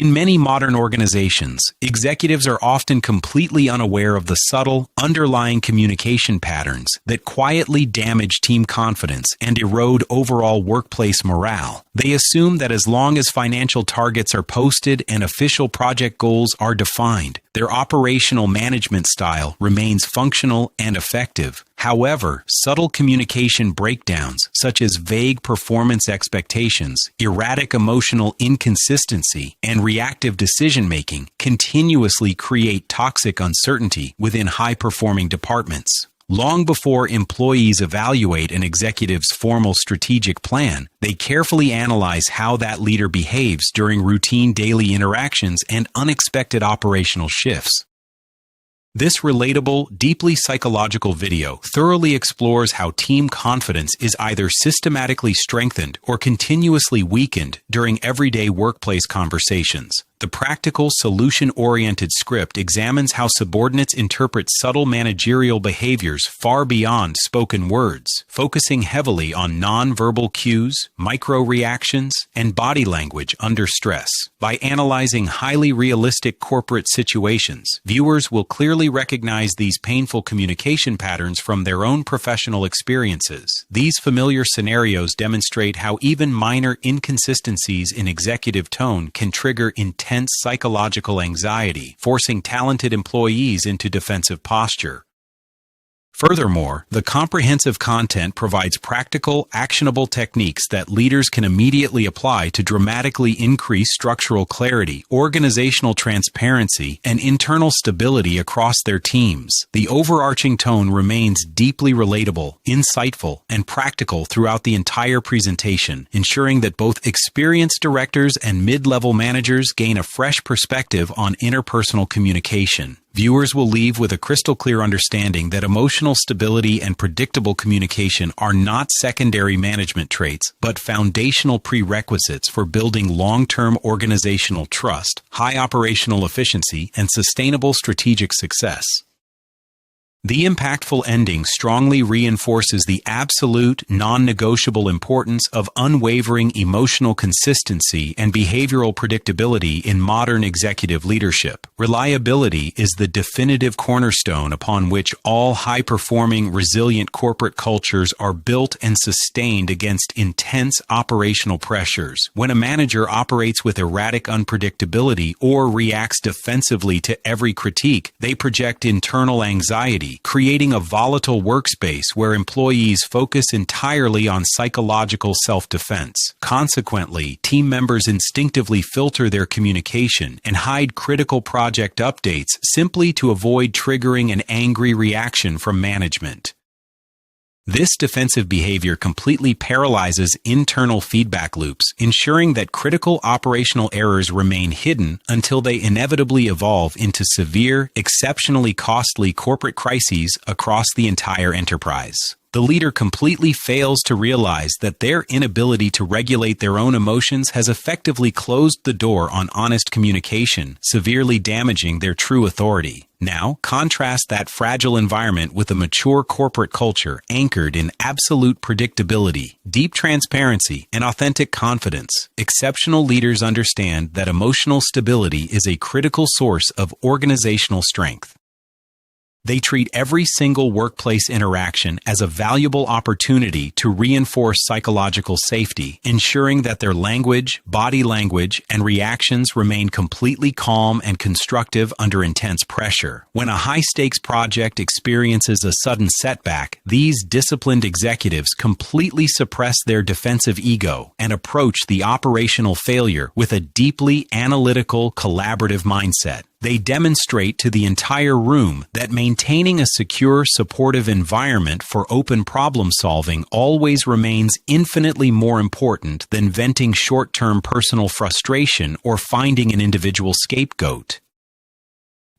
In many modern organizations, executives are often completely unaware of the subtle, underlying communication patterns that quietly damage team confidence and erode overall workplace morale. They assume that as long as financial targets are posted and official project goals are defined, their operational management style remains functional and effective. However, subtle communication breakdowns, such as vague performance expectations, erratic emotional inconsistency, and reactive decision-making, continuously create toxic uncertainty within high-performing departments. Long before employees evaluate an executive's formal strategic plan, they carefully analyze how that leader behaves during routine daily interactions and unexpected operational shifts. This relatable, deeply psychological video thoroughly explores how team confidence is either systematically strengthened or continuously weakened during everyday workplace conversations. The practical, solution-oriented script examines how subordinates interpret subtle managerial behaviors far beyond spoken words, focusing heavily on nonverbal cues, micro-reactions, and body language under stress. By analyzing highly realistic corporate situations, viewers will clearly recognize these painful communication patterns from their own professional experiences. These familiar scenarios demonstrate how even minor inconsistencies in executive tone can trigger intense psychological anxiety, forcing talented employees into defensive posture. Furthermore, the comprehensive content provides practical, actionable techniques that leaders can immediately apply to dramatically increase structural clarity, organizational transparency, and internal stability across their teams. The overarching tone remains deeply relatable, insightful, and practical throughout the entire presentation, ensuring that both experienced directors and mid-level managers gain a fresh perspective on interpersonal communication. Viewers will leave with a crystal clear understanding that emotional stability and predictable communication are not secondary management traits, but foundational prerequisites for building long-term organizational trust, high operational efficiency, and sustainable strategic success. The impactful ending strongly reinforces the absolute, non-negotiable importance of unwavering emotional consistency and behavioral predictability in modern executive leadership. Reliability is the definitive cornerstone upon which all high-performing, resilient corporate cultures are built and sustained against intense operational pressures. When a manager operates with erratic unpredictability or reacts defensively to every critique, they project internal anxiety, creating a volatile workspace where employees focus entirely on psychological self-defense. Consequently, team members instinctively filter their communication and hide critical project updates simply to avoid triggering an angry reaction from management. This defensive behavior completely paralyzes internal feedback loops, ensuring that critical operational errors remain hidden until they inevitably evolve into severe, exceptionally costly corporate crises across the entire enterprise. The leader completely fails to realize that their inability to regulate their own emotions has effectively closed the door on honest communication, severely damaging their true authority. Now, contrast that fragile environment with a mature corporate culture anchored in absolute predictability, deep transparency, and authentic confidence. Exceptional leaders understand that emotional stability is a critical source of organizational strength. They treat every single workplace interaction as a valuable opportunity to reinforce psychological safety, ensuring that their language, body language, and reactions remain completely calm and constructive under intense pressure. When a high-stakes project experiences a sudden setback, these disciplined executives completely suppress their defensive ego and approach the operational failure with a deeply analytical, collaborative mindset. They demonstrate to the entire room that maintaining a secure, supportive environment for open problem solving always remains infinitely more important than venting short-term personal frustration or finding an individual scapegoat.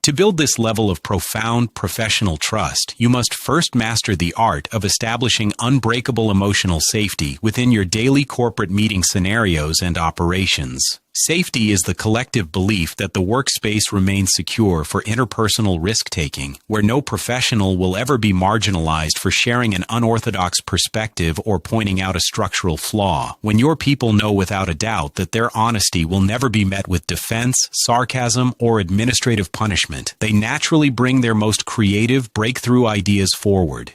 To build this level of profound professional trust, you must first master the art of establishing unbreakable emotional safety within your daily corporate meeting scenarios and operations. Safety is the collective belief that the workspace remains secure for interpersonal risk-taking, where no professional will ever be marginalized for sharing an unorthodox perspective or pointing out a structural flaw. When your people know without a doubt that their honesty will never be met with defense, sarcasm, or administrative punishment, they naturally bring their most creative breakthrough ideas forward.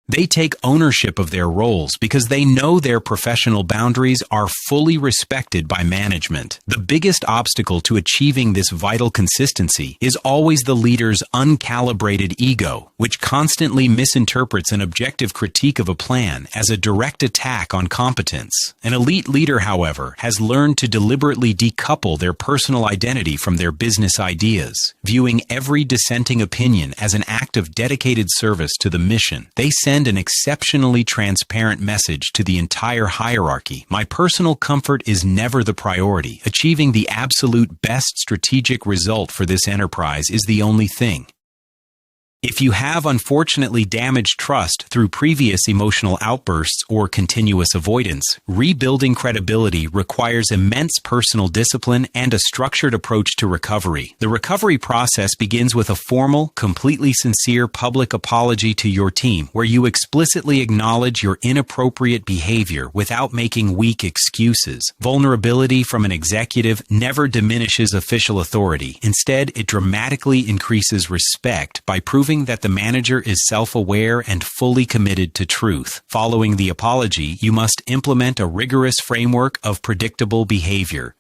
They take ownership of their roles because they know their professional boundaries are fully respected by management. The biggest obstacle to achieving this vital consistency is always the leader's uncalibrated ego, which constantly misinterprets an objective critique of a plan as a direct attack on competence. An elite leader, however, has learned to deliberately decouple their personal identity from their business ideas, viewing every dissenting opinion as an act of dedicated service to the mission. They send an exceptionally transparent message to the entire hierarchy. My personal comfort is never the priority. Achieving the absolute best strategic result for this enterprise is the only thing. If you have unfortunately damaged trust through previous emotional outbursts or continuous avoidance, rebuilding credibility requires immense personal discipline and a structured approach to recovery. The recovery process begins with a formal, completely sincere public apology to your team, where you explicitly acknowledge your inappropriate behavior without making weak excuses. Vulnerability from an executive never diminishes official authority. Instead, it dramatically increases respect by proving that the manager is self-aware and fully committed to truth. Following the apology, you must implement a rigorous framework of predictable behavior.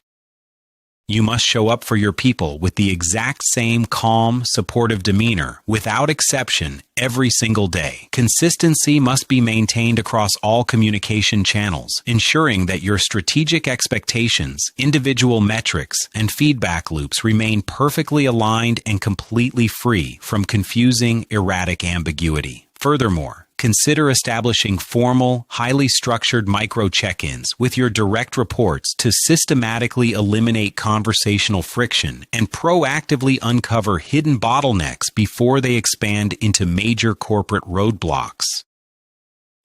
You must show up for your people with the exact same calm, supportive demeanor, without exception, every single day. Consistency must be maintained across all communication channels, ensuring that your strategic expectations, individual metrics, and feedback loops remain perfectly aligned and completely free from confusing, erratic ambiguity. Furthermore, consider establishing formal, highly structured micro check-ins with your direct reports to systematically eliminate conversational friction and proactively uncover hidden bottlenecks before they expand into major corporate roadblocks.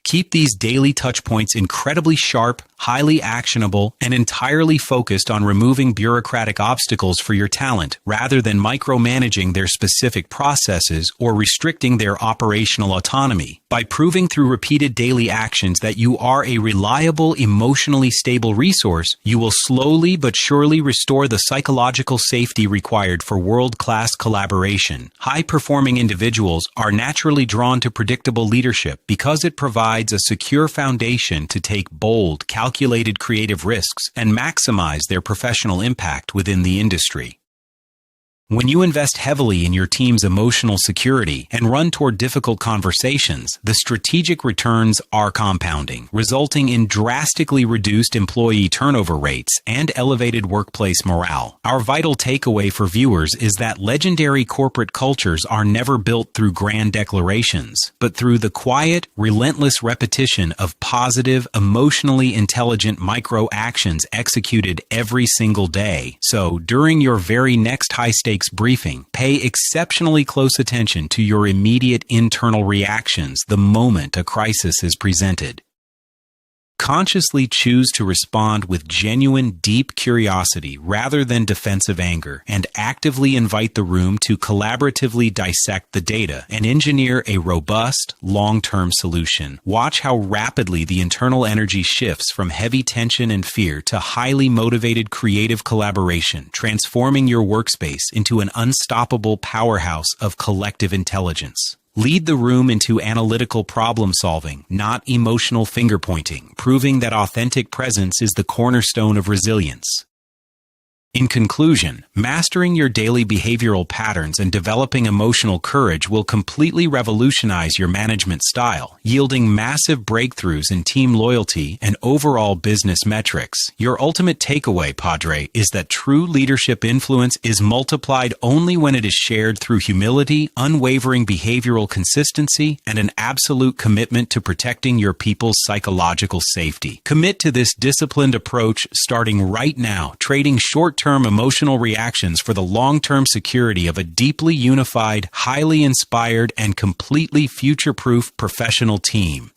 Keep these daily touchpoints incredibly sharp, highly actionable, and entirely focused on removing bureaucratic obstacles for your talent, rather than micromanaging their specific processes or restricting their operational autonomy. By proving through repeated daily actions that you are a reliable, emotionally stable resource, you will slowly but surely restore the psychological safety required for world-class collaboration. High-performing individuals are naturally drawn to predictable leadership because it provides a secure foundation to take bold, calculated creative risks and maximize their professional impact within the industry. When you invest heavily in your team's emotional security and run toward difficult conversations, the strategic returns are compounding, resulting in drastically reduced employee turnover rates and elevated workplace morale. Our vital takeaway for viewers is that legendary corporate cultures are never built through grand declarations, but through the quiet, relentless repetition of positive, emotionally intelligent micro actions executed every single day. So, during your very next high-stakes briefing, pay exceptionally close attention to your immediate internal reactions the moment a crisis is presented. Consciously choose to respond with genuine, deep curiosity rather than defensive anger, and actively invite the room to collaboratively dissect the data and engineer a robust, long-term solution. Watch how rapidly the internal energy shifts from heavy tension and fear to highly motivated creative collaboration, transforming your workspace into an unstoppable powerhouse of collective intelligence. Lead the room into analytical problem-solving, not emotional finger-pointing, proving that authentic presence is the cornerstone of resilience. In conclusion, mastering your daily behavioral patterns and developing emotional courage will completely revolutionize your management style, yielding massive breakthroughs in team loyalty and overall business metrics. Your ultimate takeaway, Padre, is that true leadership influence is multiplied only when it is shared through humility, unwavering behavioral consistency, and an absolute commitment to protecting your people's psychological safety. Commit to this disciplined approach starting right now, trading short-term emotional reactions for the long-term security of a deeply unified, highly inspired, and completely future-proof professional team.